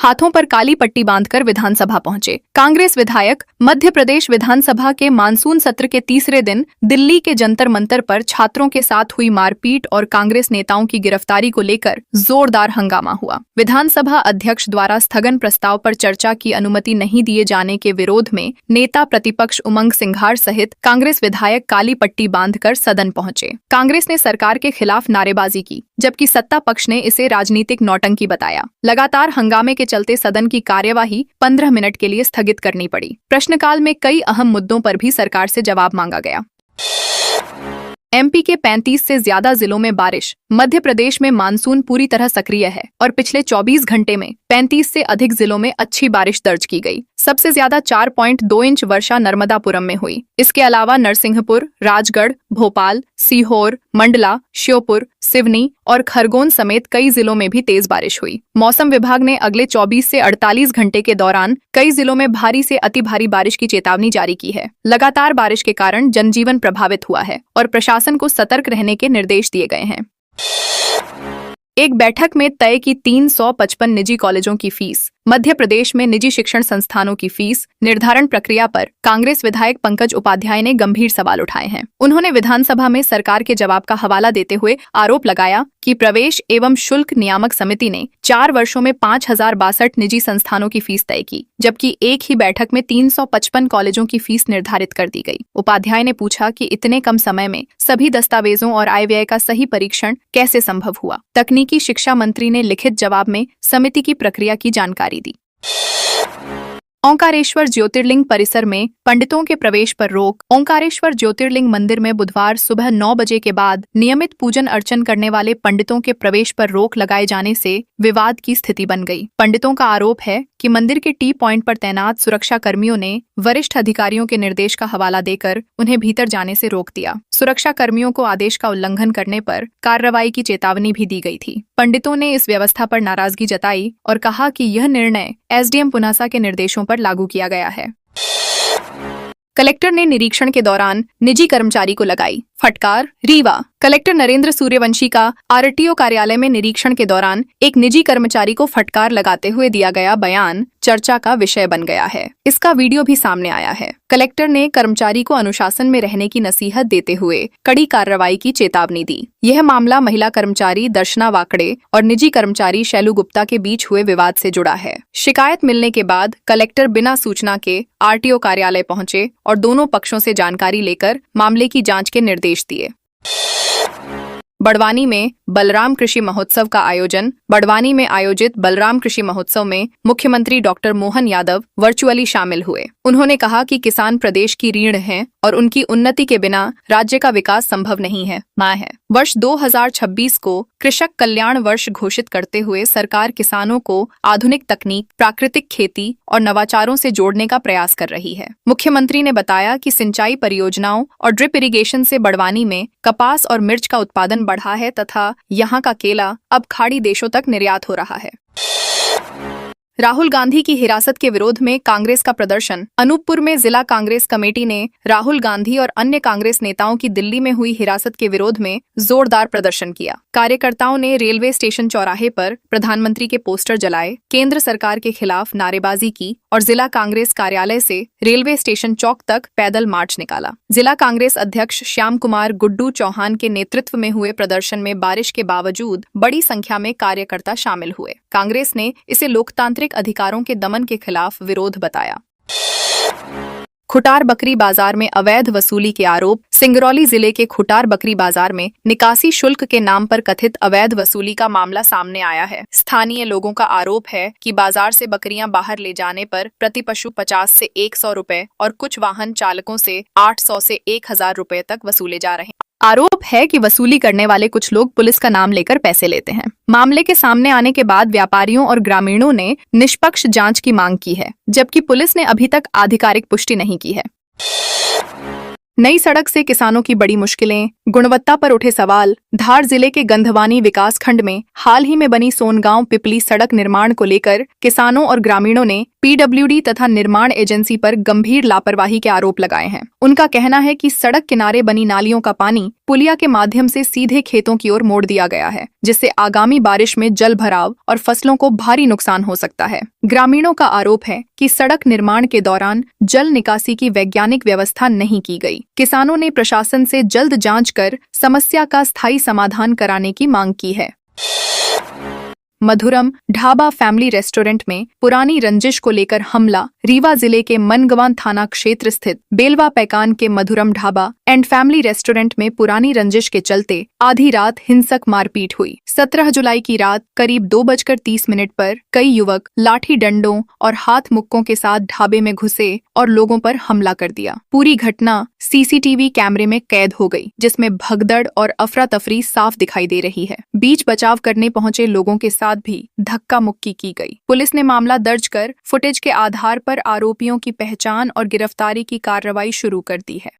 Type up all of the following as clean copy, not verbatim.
हाथों पर काली पट्टी बांधकर विधानसभा पहुंचे। कांग्रेस विधायक मध्य प्रदेश विधानसभा के मानसून सत्र के तीसरे दिन दिल्ली के जंतर मंतर पर छात्रों के साथ हुई मारपीट और कांग्रेस नेताओं की गिरफ्तारी को लेकर जोरदार हंगामा हुआ। विधानसभा अध्यक्ष द्वारा स्थगन प्रस्ताव पर चर्चा की अनुमति नहीं दिए जाने के विरोध में नेता प्रतिपक्ष उमंग सिंघार सहित कांग्रेस विधायक काली पट्टी बांधकर सदन पहुंचे। कांग्रेस ने सरकार के खिलाफ नारेबाजी की, जबकि सत्ता पक्ष ने इसे राजनीतिक नौटंकी बताया। लगातार हंगामे के चलते सदन की कार्यवाही 15 मिनट के लिए स्थगित करनी पड़ी। प्रश्नकाल में कई अहम मुद्दों पर भी सरकार से जवाब मांगा गया। एमपी के 35 से ज्यादा जिलों में बारिश। मध्य प्रदेश में मानसून पूरी तरह सक्रिय है और पिछले 24 घंटे में 35 से अधिक जिलों में अच्छी बारिश दर्ज की गई। सबसे ज्यादा 4.2 इंच वर्षा नर्मदापुरम में हुई। इसके अलावा नरसिंहपुर, राजगढ़, भोपाल, सीहोर, मंडला, श्योपुर, सिवनी और खरगोन समेत कई जिलों में भी तेज बारिश हुई। मौसम विभाग ने अगले 24 से 48 घंटे के दौरान कई जिलों में भारी से अति भारी बारिश की चेतावनी जारी की है। लगातार बारिश के कारण जनजीवन प्रभावित हुआ है और प्रशासन को सतर्क रहने के निर्देश दिए गए हैं। एक बैठक में तय की 355 निजी कॉलेजों की फीस। मध्य प्रदेश में निजी शिक्षण संस्थानों की फीस निर्धारण प्रक्रिया पर कांग्रेस विधायक पंकज उपाध्याय ने गंभीर सवाल उठाए हैं। उन्होंने विधानसभा में सरकार के जवाब का हवाला देते हुए आरोप लगाया कि प्रवेश एवं शुल्क नियामक समिति ने 4 वर्षों में 5062 निजी संस्थानों की फीस तय की, जबकि एक ही बैठक में 355 कॉलेजों की फीस निर्धारित कर दी गई। उपाध्याय ने पूछा कि इतने कम समय में सभी दस्तावेजों और आय व्यय का सही परीक्षण कैसे संभव हुआ। तकनीकी शिक्षा मंत्री ने लिखित जवाब में समिति की प्रक्रिया की जानकारी दी। ओंकारेश्वर ज्योतिर्लिंग परिसर में पंडितों के प्रवेश पर रोक। ओंकारेश्वर ज्योतिर्लिंग मंदिर में बुधवार सुबह 9 बजे के बाद नियमित पूजन अर्चन करने वाले पंडितों के प्रवेश पर रोक लगाए जाने से विवाद की स्थिति बन गई। पंडितों का आरोप है कि मंदिर के टी पॉइंट पर तैनात सुरक्षा कर्मियों ने वरिष्ठ अधिकारियों के निर्देश का हवाला देकर उन्हें भीतर जाने से रोक दिया। सुरक्षा कर्मियों को आदेश का उल्लंघन करने पर कार्रवाई की चेतावनी भी दी गई थी। पंडितों ने इस व्यवस्था पर नाराजगी जताई और कहा कि यह निर्णय एसडीएम पुनासा के निर्देशों पर लागू किया गया है। कलेक्टर ने निरीक्षण के दौरान निजी कर्मचारी को लगाई फटकार। रीवा कलेक्टर नरेंद्र सूर्यवंशी का आरटीओ कार्यालय में निरीक्षण के दौरान एक निजी कर्मचारी को फटकार लगाते हुए दिया गया बयान चर्चा का विषय बन गया है। इसका वीडियो भी सामने आया है। कलेक्टर ने कर्मचारी को अनुशासन में रहने की नसीहत देते हुए कड़ी कार्रवाई की चेतावनी दी। यह मामला महिला कर्मचारी दर्शना वाकड़े और निजी कर्मचारी शैलू गुप्ता के बीच हुए विवाद से जुड़ा है। शिकायत मिलने के बाद कलेक्टर बिना सूचना के आरटीओ कार्यालय पहुंचे और दोनों पक्षों से जानकारी लेकर मामले की जांच के निर्देश दिए। बड़वानी में बलराम कृषि महोत्सव का आयोजन। बड़वानी में आयोजित बलराम कृषि महोत्सव में मुख्यमंत्री डॉक्टर मोहन यादव वर्चुअली शामिल हुए। उन्होंने कहा कि किसान प्रदेश की रीढ़ हैं और उनकी उन्नति के बिना राज्य का विकास संभव नहीं है। वर्ष 2026 को कृषक कल्याण वर्ष घोषित करते हुए सरकार किसानों को आधुनिक तकनीक, प्राकृतिक खेती और नवाचारों से जोड़ने का प्रयास कर रही है। मुख्यमंत्री ने बताया कि सिंचाई परियोजनाओं और ड्रिप इरिगेशन से बड़वानी में कपास और मिर्च का उत्पादन बढ़ा है तथा यहाँ का केला अब खाड़ी देशों तक निर्यात हो रहा है। राहुल गांधी की हिरासत के विरोध में कांग्रेस का प्रदर्शन। अनूपपुर में जिला कांग्रेस कमेटी ने राहुल गांधी और अन्य कांग्रेस नेताओं की दिल्ली में हुई हिरासत के विरोध में जोरदार प्रदर्शन किया। कार्यकर्ताओं ने रेलवे स्टेशन चौराहे पर प्रधानमंत्री के पोस्टर जलाए, केंद्र सरकार के खिलाफ नारेबाजी की और जिला कांग्रेस कार्यालय से रेलवे स्टेशन चौक तक पैदल मार्च निकाला। जिला कांग्रेस अध्यक्ष श्याम कुमार गुड्डू चौहान के नेतृत्व में हुए प्रदर्शन में बारिश के बावजूद बड़ी संख्या में कार्यकर्ता शामिल हुए। कांग्रेस ने इसे लोकतांत्रिक अधिकारों के दमन के खिलाफ विरोध बताया। खुटार बकरी बाजार में अवैध वसूली के आरोप। सिंगरौली जिले के खुटार बकरी बाजार में निकासी शुल्क के नाम पर कथित अवैध वसूली का मामला सामने आया है। स्थानीय लोगों का आरोप है कि बाजार से बकरियां बाहर ले जाने पर प्रति पशु 50 से 100 रुपए और कुछ वाहन चालकों से 800 से 1000 रुपए तक वसूले जा रहे हैं। आरोप है कि वसूली करने वाले कुछ लोग पुलिस का नाम लेकर पैसे लेते हैं। मामले के सामने आने के बाद व्यापारियों और ग्रामीणों ने निष्पक्ष जांच की मांग की है, जबकि पुलिस ने अभी तक आधिकारिक पुष्टि नहीं की है। नई सड़क से किसानों की बड़ी मुश्किलें, गुणवत्ता पर उठे सवाल। धार जिले के गंधवानी विकास खंड में हाल ही में बनी सोनगांव पिपली सड़क निर्माण को लेकर किसानों और ग्रामीणों ने पीडब्ल्यूडी तथा निर्माण एजेंसी पर गंभीर लापरवाही के आरोप लगाए हैं। उनका कहना है कि सड़क किनारे बनी नालियों का पानी पुलिया के माध्यम से सीधे खेतों की ओर मोड़ दिया गया है, जिससे आगामी बारिश में जल भराव और फसलों को भारी नुकसान हो सकता है। ग्रामीणों का आरोप है कि सड़क निर्माण के दौरान जल निकासी की वैज्ञानिक व्यवस्था नहीं की गई। किसानों ने प्रशासन से जल्द जांच कर समस्या का स्थायी समाधान कराने की मांग की है। मधुरम ढाबा फैमिली रेस्टोरेंट में पुरानी रंजिश को लेकर हमला। रीवा जिले के मनगवान थाना क्षेत्र स्थित बेलवा पैकान के मधुरम ढाबा एंड फैमिली रेस्टोरेंट में पुरानी रंजिश के चलते आधी रात हिंसक मारपीट हुई। 17 जुलाई की रात करीब 2:30 पर कई युवक लाठी डंडों और हाथ मुक्कों के साथ ढाबे में घुसे और लोगों पर हमला कर दिया। पूरी घटना सीसीटीवी कैमरे में कैद हो गई, जिसमें भगदड़ और अफरा तफरी साफ दिखाई दे रही है। बीच बचाव करने पहुंचे लोगों के साथ भी धक्का मुक्की की गई। पुलिस ने मामला दर्ज कर फुटेज के आधार पर आरोपियों की पहचान और गिरफ्तारी की कार्रवाई शुरू कर दी है।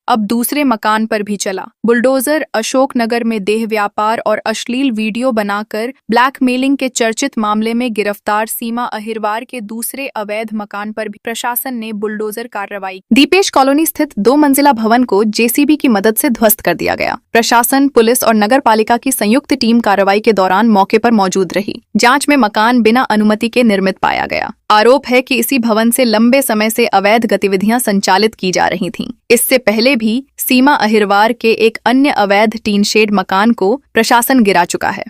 अब दूसरे मकान पर भी चला। बुलडोजर अशोकनगर में देह व्यापार और अश्लील वीडियो बनाकर ब्लैकमेलिंग के चर्चित मामले में गिरफ्तार सीमा अहिरवार के दूसरे अवैध मकान पर भी प्रशासन ने बुलडोजर कार्रवाई। दीपेश कॉलोनी स्थित 2 मंजिला भवन को जेसीबी की मदद से ध्वस्त कर दिया गया। प्रशासन, पुलिस और नगर पालिका की संयुक्त टीम कार्रवाई के दौरान मौके पर मौजूद रही। जाँच में मकान बिना अनुमति के निर्मित पाया गया। आरोप है कि इसी भवन से लंबे समय से अवैध गतिविधियां संचालित की जा रही थीं। इससे पहले भी सीमा अहिरवार के एक अन्य अवैध टीन शेड मकान को प्रशासन गिरा चुका है।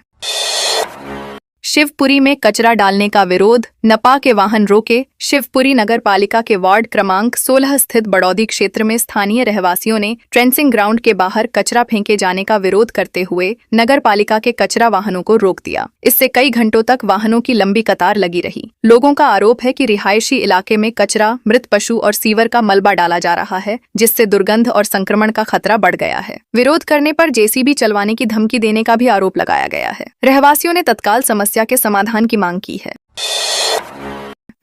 शिवपुरी में कचरा डालने का विरोध, नपा के वाहन रोके। शिवपुरी नगर पालिका के वार्ड क्रमांक 16 स्थित बड़ौदी क्षेत्र में स्थानीय रहवासियों ने ट्रेंसिंग ग्राउंड के बाहर कचरा फेंके जाने का विरोध करते हुए नगर पालिका के कचरा वाहनों को रोक दिया। इससे कई घंटों तक वाहनों की लंबी कतार लगी रही। लोगों का आरोप है कि रिहायशी इलाके में कचरा, मृत पशु और सीवर का मलबा डाला जा रहा है, जिससे दुर्गंध और संक्रमण का खतरा बढ़ गया है। विरोध करने पर जेसीबी चलवाने की धमकी देने का भी आरोप लगाया गया है। रहवासियों ने तत्काल समस्या के समाधान की मांग की है।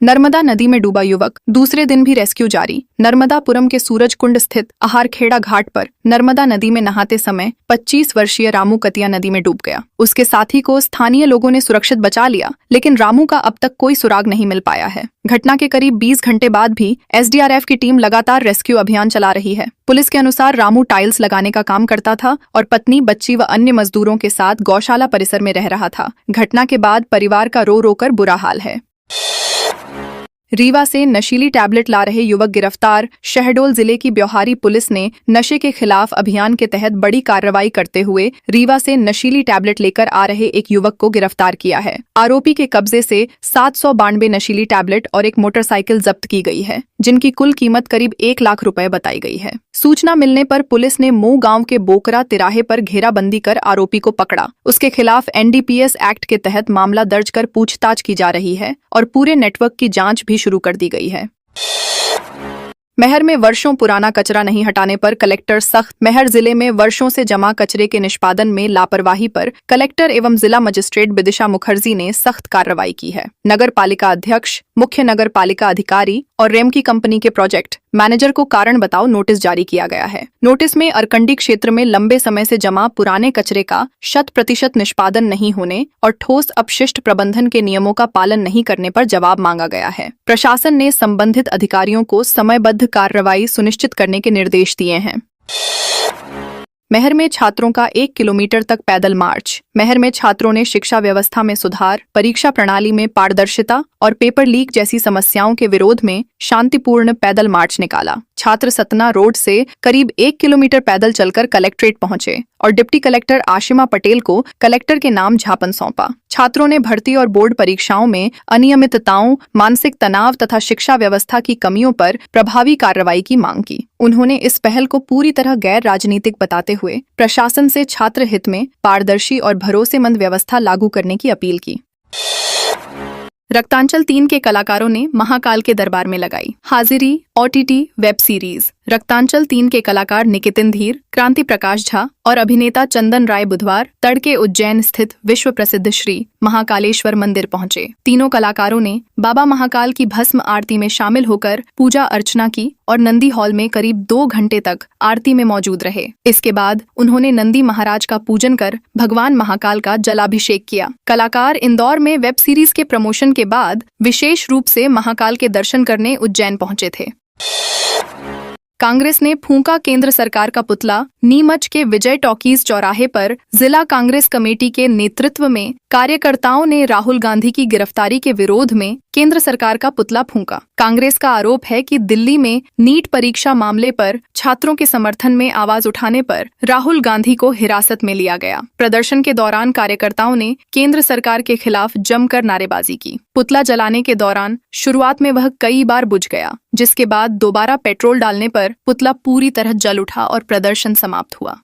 नर्मदा नदी में डूबा युवक, दूसरे दिन भी रेस्क्यू जारी। नर्मदापुरम के सूरजकुंड स्थित आहारखेड़ा घाट पर नर्मदा नदी में नहाते समय 25 वर्षीय रामू कतिया नदी में डूब गया। उसके साथी को स्थानीय लोगों ने सुरक्षित बचा लिया, लेकिन रामू का अब तक कोई सुराग नहीं मिल पाया है। घटना के करीब 20 घंटे बाद भी एसडीआरएफ की टीम लगातार रेस्क्यू अभियान चला रही है। पुलिस के अनुसार रामू टाइल्स लगाने का काम करता था और पत्नी, बच्ची व अन्य मजदूरों के साथ गौशाला परिसर में रह रहा था। घटना के बाद परिवार का रो रो कर बुरा हाल है। रीवा से नशीली टैबलेट ला रहे युवक गिरफ्तार। शहडोल जिले की ब्योहारी पुलिस ने नशे के खिलाफ अभियान के तहत बड़ी कार्रवाई करते हुए रीवा से नशीली टैबलेट लेकर आ रहे एक युवक को गिरफ्तार किया है। आरोपी के कब्जे से 792 नशीली टैबलेट और एक मोटरसाइकिल जब्त की गई है, जिनकी कुल कीमत करीब 1 लाख रुपए बताई गई है। सूचना मिलने पर पुलिस ने मोह गांव के बोकरा तिराहे पर घेराबंदी कर आरोपी को पकड़ा। उसके खिलाफ एनडीपीएस एक्ट के तहत मामला दर्ज कर पूछताछ की जा रही है और पूरे नेटवर्क की जांच भी शुरू कर दी गई है। महर में वर्षों पुराना कचरा नहीं हटाने पर कलेक्टर सख्त। महर जिले में वर्षों से जमा कचरे के निष्पादन में लापरवाही पर कलेक्टर एवं जिला मजिस्ट्रेट विदिशा मुखर्जी ने सख्त कार्रवाई की है। नगर पालिका अध्यक्ष, मुख्य नगर पालिका अधिकारी और रेमकी कंपनी के प्रोजेक्ट मैनेजर को कारण बताओ नोटिस जारी किया गया है। नोटिस में अरकंडी क्षेत्र में लंबे समय से जमा पुराने कचरे का 100% निष्पादन नहीं होने और ठोस अपशिष्ट प्रबंधन के नियमों का पालन नहीं करने पर जवाब मांगा गया है। प्रशासन ने संबंधित अधिकारियों को समयबद्ध कार्रवाई सुनिश्चित करने के निर्देश दिए हैं। महर में छात्रों का 1 किलोमीटर तक पैदल मार्च। महर में छात्रों ने शिक्षा व्यवस्था में सुधार, परीक्षा प्रणाली में पारदर्शिता और पेपर लीक जैसी समस्याओं के विरोध में शांतिपूर्ण पैदल मार्च निकाला। छात्र सतना रोड से करीब 1 किलोमीटर पैदल चलकर कलेक्ट्रेट पहुंचे और डिप्टी कलेक्टर आशिमा पटेल को कलेक्टर के नाम ज्ञापन सौंपा। छात्रों ने भर्ती और बोर्ड परीक्षाओं में अनियमितताओं, मानसिक तनाव तथा शिक्षा व्यवस्था की कमियों पर प्रभावी कार्रवाई की मांग की। उन्होंने इस पहल को पूरी तरह गैर राजनीतिक बताते हुए प्रशासन से छात्र हित में पारदर्शी और भरोसेमंद व्यवस्था लागू करने की अपील की। रक्तांचल 3 के कलाकारों ने महाकाल के दरबार में लगाई हाजिरी। ओटीटी वेब सीरीज रक्तांचल 3 के कलाकार निकितिन धीर, क्रांति प्रकाश झा और अभिनेता चंदन राय बुधवार तड़के उज्जैन स्थित विश्व प्रसिद्ध श्री महाकालेश्वर मंदिर पहुंचे। तीनों कलाकारों ने बाबा महाकाल की भस्म आरती में शामिल होकर पूजा अर्चना की और नंदी हॉल में करीब 2 घंटे तक आरती में मौजूद रहे। इसके बाद उन्होंने नंदी महाराज का पूजन कर भगवान महाकाल का जलाभिषेक किया। कलाकार इंदौर में वेब सीरीज के प्रमोशन के बाद विशेष रूप से महाकाल के दर्शन करने उज्जैन पहुंचे थे। कांग्रेस ने फूंका केंद्र सरकार का पुतला। नीमच के विजय टॉकीज चौराहे पर जिला कांग्रेस कमेटी के नेतृत्व में कार्यकर्ताओं ने राहुल गांधी की गिरफ्तारी के विरोध में केंद्र सरकार का पुतला फूंका। कांग्रेस का आरोप है कि दिल्ली में नीट परीक्षा मामले पर छात्रों के समर्थन में आवाज उठाने पर राहुल गांधी को हिरासत में लिया गया। प्रदर्शन के दौरान कार्यकर्ताओं ने केंद्र सरकार के खिलाफ जमकर नारेबाजी की। पुतला जलाने के दौरान शुरुआत में वह कई बार बुझ गया, जिसके बाद दोबारा पेट्रोल डालने पर पुतला पूरी तरह जल उठा और प्रदर्शन समाप्त हुआ।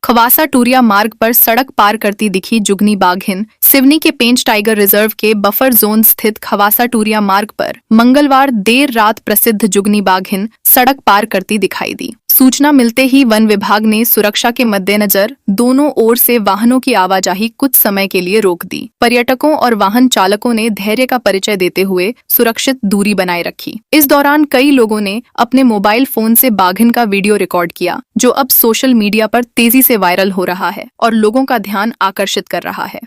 खवासा टूरिया मार्ग पर सड़क पार करती दिखी जुगनी बाघिन। सिवनी के पेंच टाइगर रिजर्व के बफर जोन स्थित खवासा टूरिया मार्ग पर मंगलवार देर रात प्रसिद्ध जुगनी बाघिन सड़क पार करती दिखाई दी। सूचना मिलते ही वन विभाग ने सुरक्षा के मद्देनजर दोनों ओर से वाहनों की आवाजाही कुछ समय के लिए रोक दी। पर्यटकों और वाहन चालकों ने धैर्य का परिचय देते हुए सुरक्षित दूरी बनाए रखी। इस दौरान कई लोगों ने अपने मोबाइल फोन से बाघिन का वीडियो रिकॉर्ड किया, जो अब सोशल मीडिया पर तेजी से वायरल हो रहा है और लोगों का ध्यान आकर्षित कर रहा है।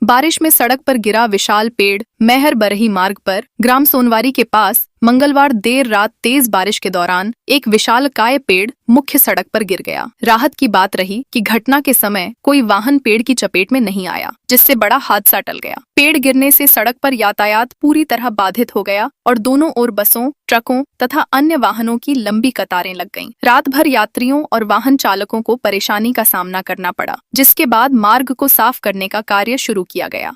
बारिश में सड़क पर गिरा विशाल पेड़। मेहर बरही मार्ग पर ग्राम सोनवारी के पास मंगलवार देर रात तेज बारिश के दौरान एक विशालकाय पेड़ मुख्य सड़क पर गिर गया। राहत की बात रही कि घटना के समय कोई वाहन पेड़ की चपेट में नहीं आया, जिससे बड़ा हादसा टल गया। पेड़ गिरने से सड़क पर यातायात पूरी तरह बाधित हो गया और दोनों ओर बसों, ट्रकों तथा अन्य वाहनों की लंबी कतारें लग गईं। रात भर यात्रियों और वाहन चालकों को परेशानी का सामना करना पड़ा, जिसके बाद मार्ग को साफ करने का कार्य शुरू किया गया।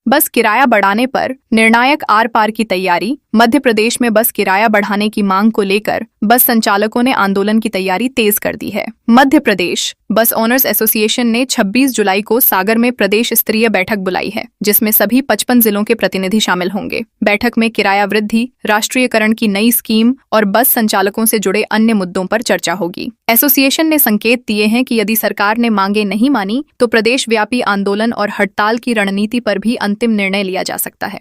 बस किराया बढ़ाने पर निर्णायक आर पार की तैयारी। मध्य प्रदेश में बस किराया बढ़ाने की मांग को लेकर बस संचालकों ने आंदोलन की तैयारी तेज कर दी है। मध्य प्रदेश बस ओनर्स एसोसिएशन ने 26 जुलाई को सागर में प्रदेश स्तरीय बैठक बुलाई है, जिसमें सभी 55 जिलों के प्रतिनिधि शामिल होंगे। बैठक में किराया वृद्धि, राष्ट्रीयकरण की नई स्कीम और बस संचालकों से जुड़े अन्य मुद्दों पर चर्चा होगी। एसोसिएशन ने संकेत दिए हैं कि यदि सरकार ने मांगे नहीं मानी तो प्रदेश व्यापी आंदोलन और हड़ताल की रणनीति पर भी अंतिम निर्णय लिया जा सकता है।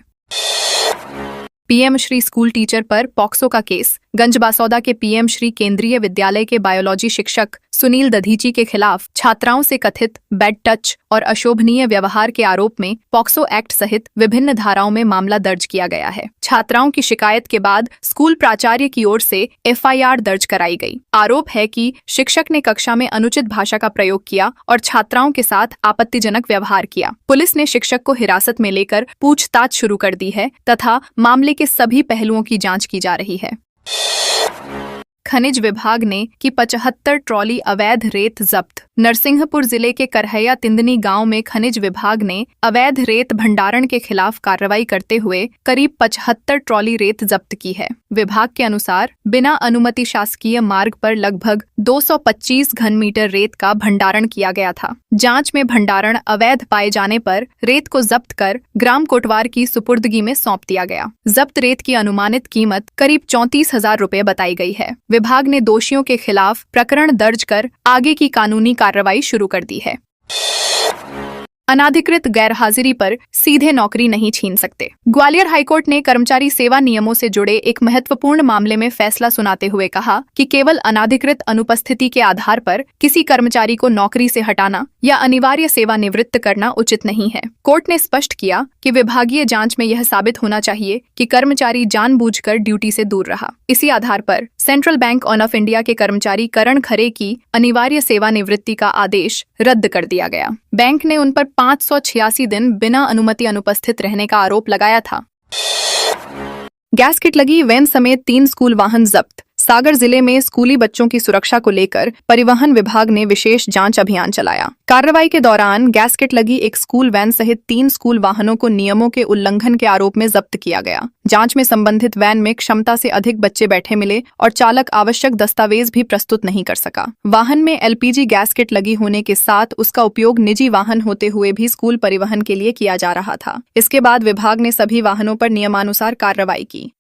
पीएम श्री स्कूल टीचर पर पॉक्सो का केस। गंजबासौदा के पीएम श्री केंद्रीय विद्यालय के बायोलॉजी शिक्षक सुनील दधीची के खिलाफ छात्राओं से कथित बेड टच और अशोभनीय व्यवहार के आरोप में पॉक्सो एक्ट सहित विभिन्न धाराओं में मामला दर्ज किया गया है। छात्राओं की शिकायत के बाद स्कूल प्राचार्य की ओर से एफआईआर दर्ज कराई गई। आरोप है कि शिक्षक ने कक्षा में अनुचित भाषा का प्रयोग किया और छात्राओं के साथ आपत्तिजनक व्यवहार किया। पुलिस ने शिक्षक को हिरासत में लेकर पूछताछ शुरू कर दी है तथा मामले के सभी पहलुओं की जांच की जा रही है। खनिज विभाग ने की 75 ट्रॉली अवैध रेत जब्त। नरसिंहपुर जिले के करहैया तिंदनी गांव में खनिज विभाग ने अवैध रेत भंडारण के खिलाफ कार्रवाई करते हुए करीब 75 ट्रॉली रेत जब्त की है। विभाग के अनुसार बिना अनुमति शासकीय मार्ग पर लगभग 225 घन मीटर रेत का भंडारण किया गया था। जांच में भंडारण अवैध पाए जाने पर रेत को जब्त कर ग्राम कोटवार की सुपुर्दगी में सौंप दिया गया। जब्त रेत की अनुमानित कीमत करीब 34,000 रुपए बताई गई है। विभाग ने दोषियों के खिलाफ प्रकरण दर्ज कर आगे की कानूनी कार्रवाई शुरू कर दी है। अनाधिकृत गैरहाजिरी पर सीधे नौकरी नहीं छीन सकते। ग्वालियर हाईकोर्ट ने कर्मचारी सेवा नियमों से जुड़े एक महत्वपूर्ण मामले में फैसला सुनाते हुए कहा कि केवल अनाधिकृत अनुपस्थिति के आधार पर किसी कर्मचारी को नौकरी से हटाना या अनिवार्य सेवानिवृत्त करना उचित नहीं है। कोर्ट ने स्पष्ट किया कि विभागीय जांच में यह साबित होना चाहिए कि कर्मचारी जानबूझकर ड्यूटी से दूर रहा। इसी आधार पर सेंट्रल बैंक ऑफ इंडिया के कर्मचारी करण खरे की अनिवार्य सेवानिवृत्ति का आदेश रद्द कर दिया गया। बैंक ने उन पर 586 दिन बिना अनुमति अनुपस्थित रहने का आरोप लगाया था। गैस किट लगी वैन समेत 3 स्कूल वाहन जब्त। सागर जिले में स्कूली बच्चों की सुरक्षा को लेकर परिवहन विभाग ने विशेष जांच अभियान चलाया। कार्रवाई के दौरान गैस किट लगी एक स्कूल वैन सहित 3 स्कूल वाहनों को नियमों के उल्लंघन के आरोप में जब्त किया गया। जांच में संबंधित वैन में क्षमता से अधिक बच्चे बैठे मिले और चालक आवश्यक दस्तावेज भी प्रस्तुत नहीं कर सका। वाहन में एलपीजी गैस किट लगी होने के साथ उसका उपयोग निजी वाहन होते हुए भी स्कूल परिवहन के लिए किया जा रहा था। इसके बाद विभाग ने सभी वाहनों पर नियमानुसार कार्रवाई की।